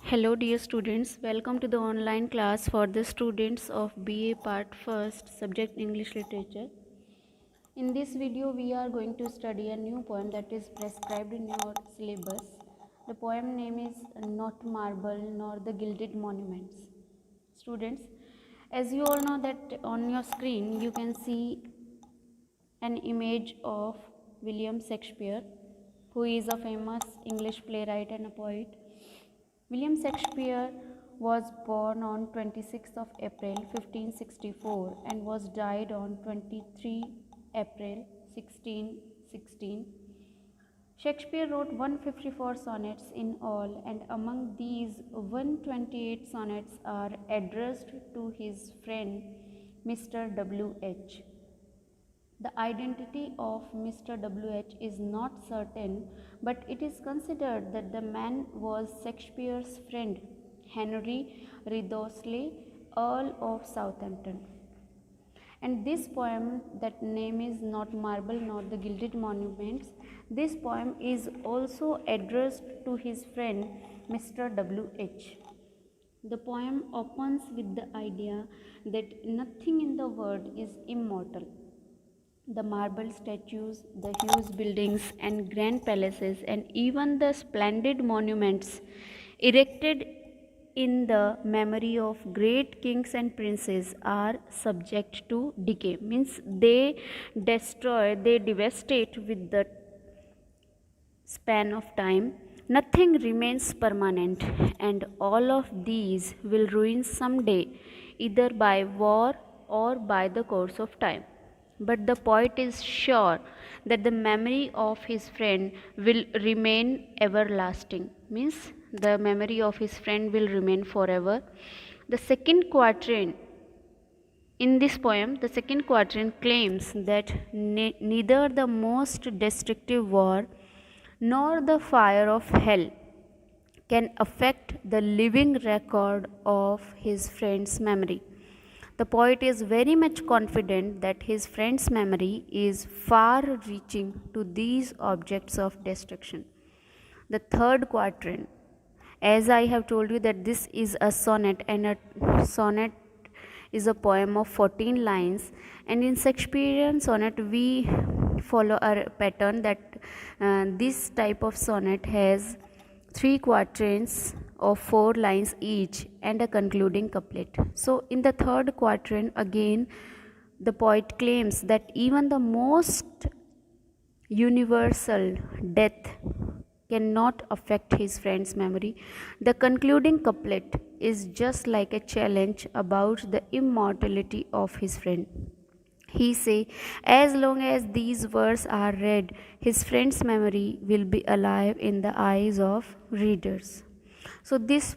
Hello dear students, welcome to the online class for the students of BA Part 1st subject English Literature. In this video we are going to study a new poem that is prescribed in your syllabus. The poem name is Not Marble Nor the Gilded Monuments. Students, as you all know that on your screen you can see an image of William Shakespeare, who is a famous English playwright and a poet. William Shakespeare was born on 26th of April 1564 and was died on 23 April 1616. Shakespeare wrote 154 sonnets in all, and among these 128 sonnets are addressed to his friend Mr. W.H. The identity of Mr. W.H. is not certain, but it is considered that the man was Shakespeare's friend, Henry Wriothesley, Earl of Southampton. And this poem, that name is Not Marble Nor the Gilded Monuments, this poem is also addressed to his friend Mr. W.H. The poem opens with the idea that nothing in the world is immortal. The marble statues, the huge buildings and grand palaces, and even the splendid monuments erected in the memory of great kings and princes are subject to decay. Means they destroy, they devastate with the span of time. Nothing remains permanent, and all of these will ruin someday, either by war or by the course of time. But the poet is sure that the memory of his friend will remain everlasting. Means the memory of his friend will remain forever. The second quatrain in this poem, the second quatrain claims that neither the most destructive war nor the fire of hell can affect the living record of his friend's memory. The poet is very much confident that his friend's memory is far reaching to these objects of destruction. The third quatrain, as I have told you that this is a sonnet, and a sonnet is a poem of 14 lines, and in Shakespearean sonnet we follow a pattern that this type of sonnet has 3 quatrains of 4 lines each and a concluding couplet. So in the third quatrain again the poet claims that even the most universal death cannot affect his friend's memory. The concluding couplet is just like a challenge about the immortality of his friend. He say, as long as these words are read, his friend's memory will be alive in the eyes of readers. So this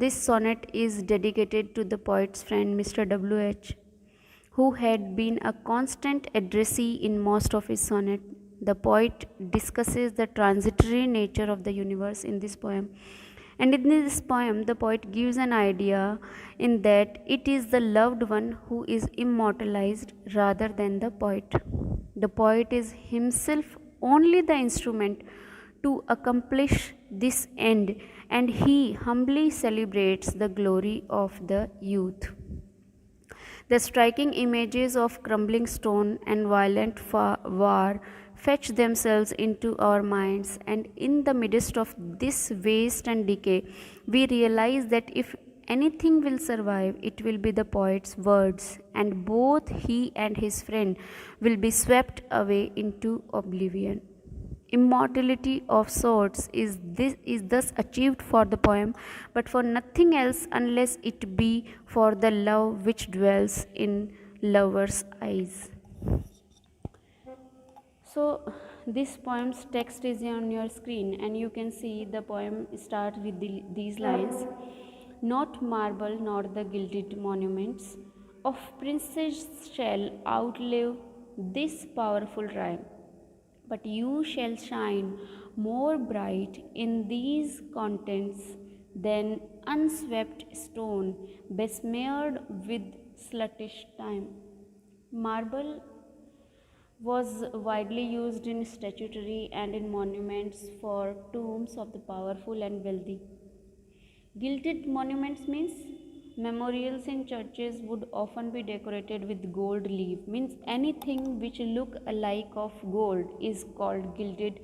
sonnet is dedicated to the poet's friend Mr. W.H., who had been a constant addressee in most of his sonnet. The poet discusses the transitory nature of the universe in this poem. And in this poem, the poet gives an idea in that it is the loved one who is immortalized rather than the poet. The poet is himself only the instrument to accomplish this end, and he humbly celebrates the glory of the youth. The striking images of crumbling stone and violent war fetch themselves into our minds, and in the midst of this waste and decay, we realize that if anything will survive, it will be the poet's words, and both he and his friend will be swept away into oblivion. Immortality of sorts is thus achieved for the poem, but for nothing else unless it be for the love which dwells in lovers' eyes. So this poem's text is on your screen, and you can see the poem starts with these lines. Not marble nor the gilded monuments of princes shall outlive this powerful rhyme, but you shall shine more bright in these contents than unswept stone besmeared with sluggish time. Marble was widely used in statuary and in monuments for tombs of the powerful and wealthy. Gilded monuments means memorials in churches would often be decorated with gold leaf, means anything which look alike of gold is called gilded.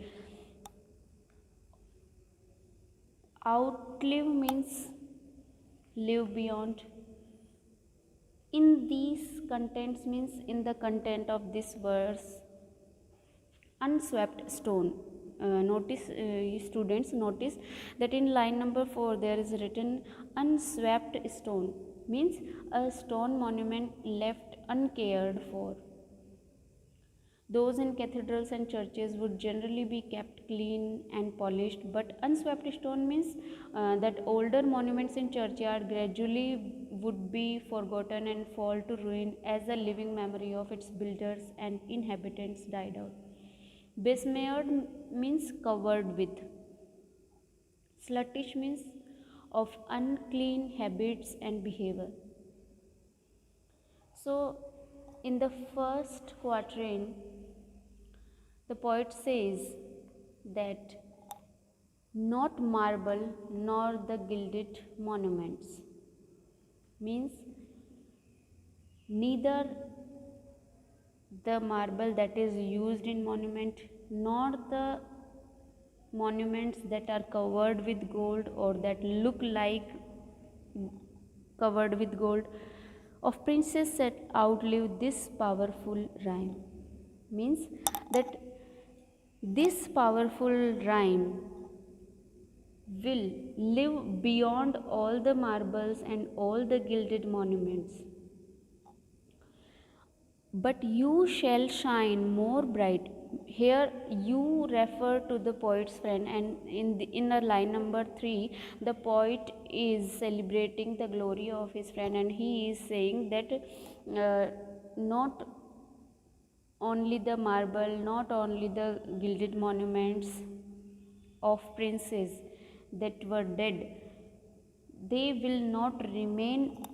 Outlive means live beyond. In these contents means in the content of this verse, unswept stone. Students notice that in line number 4 there is written unswept stone, means a stone monument left uncared for. Those in cathedrals and churches would generally be kept clean and polished, but unswept stone means that older monuments in churchyard gradually would be forgotten and fall to ruin as the living memory of its builders and inhabitants died out. Besmeared means covered with. Sluttish means of unclean habits and behavior. So, in the first quatrain, the poet says that not marble nor the gilded monuments, means neither the marble that is used in monument nor the monuments that are covered with gold or that look like covered with gold of princes set outlive this powerful rhyme, means that this powerful rhyme will live beyond all the marbles and all the gilded monuments. But you shall shine more bright. Here you refer to the poet's friend, and in the line number 3 the poet is celebrating the glory of his friend, and he is saying that not only the marble, not only the gilded monuments of princes that were dead, they will not remain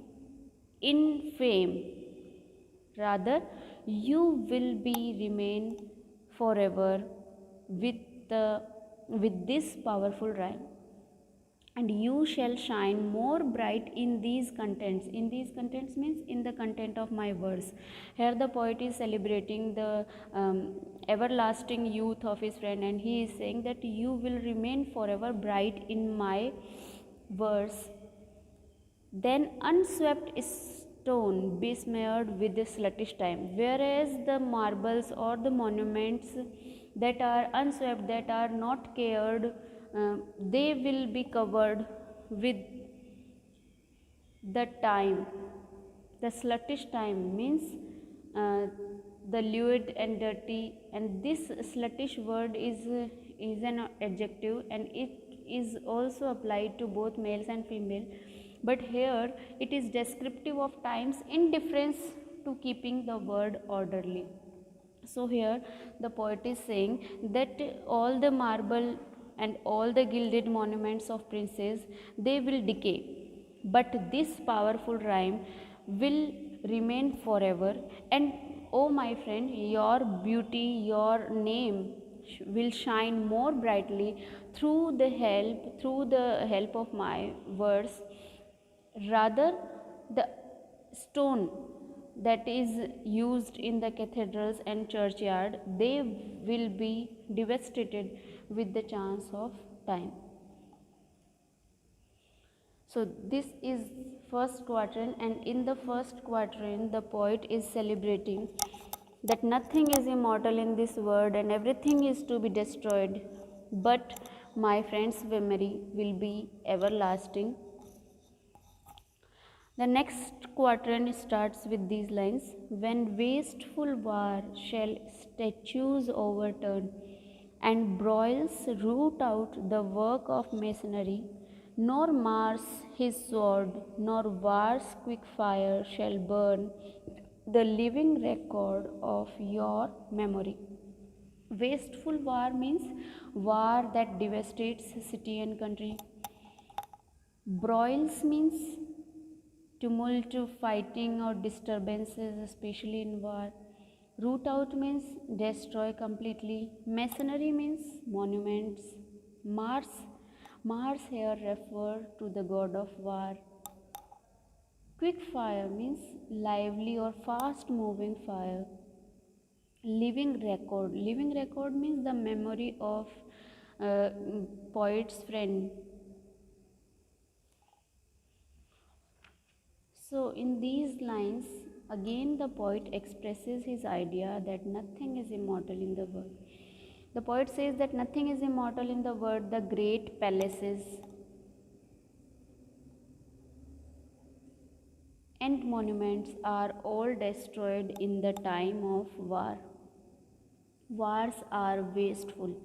in fame, rather you will be remain forever with this powerful rhyme. And you shall shine more bright in these contents. In these contents means in the content of my verse. Here the poet is celebrating the everlasting youth of his friend, and he is saying that you will remain forever bright in my verse. Then unswept stone besmeared with the sluttish time, whereas the marbles or the monuments that are unswept, that are not cared, they will be covered with the time. The sluttish time means the lewd and dirty, and this sluttish word is an adjective, and it is also applied to both males and female, but here it is descriptive of times in difference to keeping the word orderly. So here the poet is saying that all the marble and all the gilded monuments of princes, they will decay, but this powerful rhyme will remain forever. And oh my friend, your beauty, your name will shine more brightly through the help of my verse. Rather, the stone that is used in the cathedrals and churchyard, they will be devastated with the chance of time. So this is first quatrain, and in the first quatrain the poet is celebrating that nothing is immortal in this world and everything is to be destroyed, but my friend's memory will be everlasting. The next quatrain starts with these lines: when wasteful war shall statues overturn, and broils root out the work of masonry, nor Mars his sword, nor war's quick fire shall burn the living record of your memory. Wasteful war means war that devastates city and country. Broils means tumult, fighting or disturbances, especially in war. Root out means destroy completely. Masonry means monuments. Mars, Mars here refer to the god of war. Quick fire means lively or fast moving fire. Living record. Living record means the memory of uh, poet's friend. So, in these lines, again the poet expresses his idea that nothing is immortal in the world. The poet says that nothing is immortal in the world. The great palaces and monuments are all destroyed in the time of war. Wars are wasteful.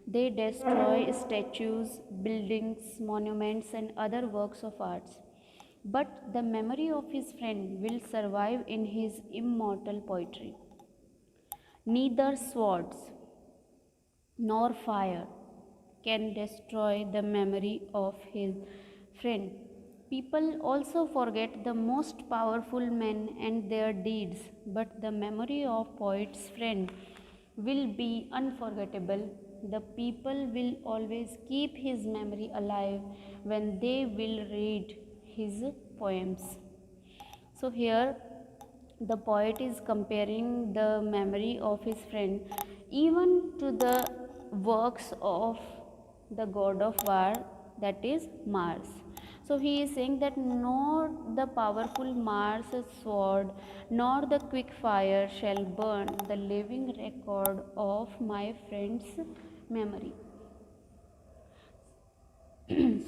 They destroy statues, buildings, monuments, and other works of arts. But the memory of his friend will survive in his immortal poetry. Neither swords nor fire can destroy the memory of his friend. People also forget the most powerful men and their deeds, but the memory of poet's friend will be unforgettable. The people will always keep his memory alive when they will read his poems. So here the poet is comparing the memory of his friend even to the works of the god of war, that is Mars. So he is saying that nor the powerful Mars sword nor the quick fire shall burn the living record of my friend's memory.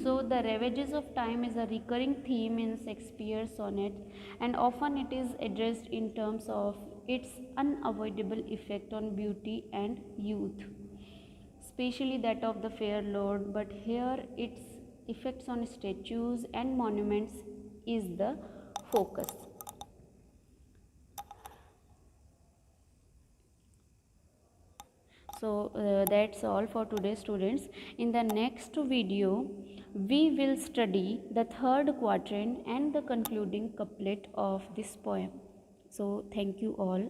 So, the ravages of time is a recurring theme in Shakespeare's sonnet, and often it is addressed in terms of its unavoidable effect on beauty and youth, especially that of the fair lord. But here, its effects on statues and monuments is the focus. So that's all for today, students. In the next video we will study the third quatrain and the concluding couplet of this poem. So thank you all.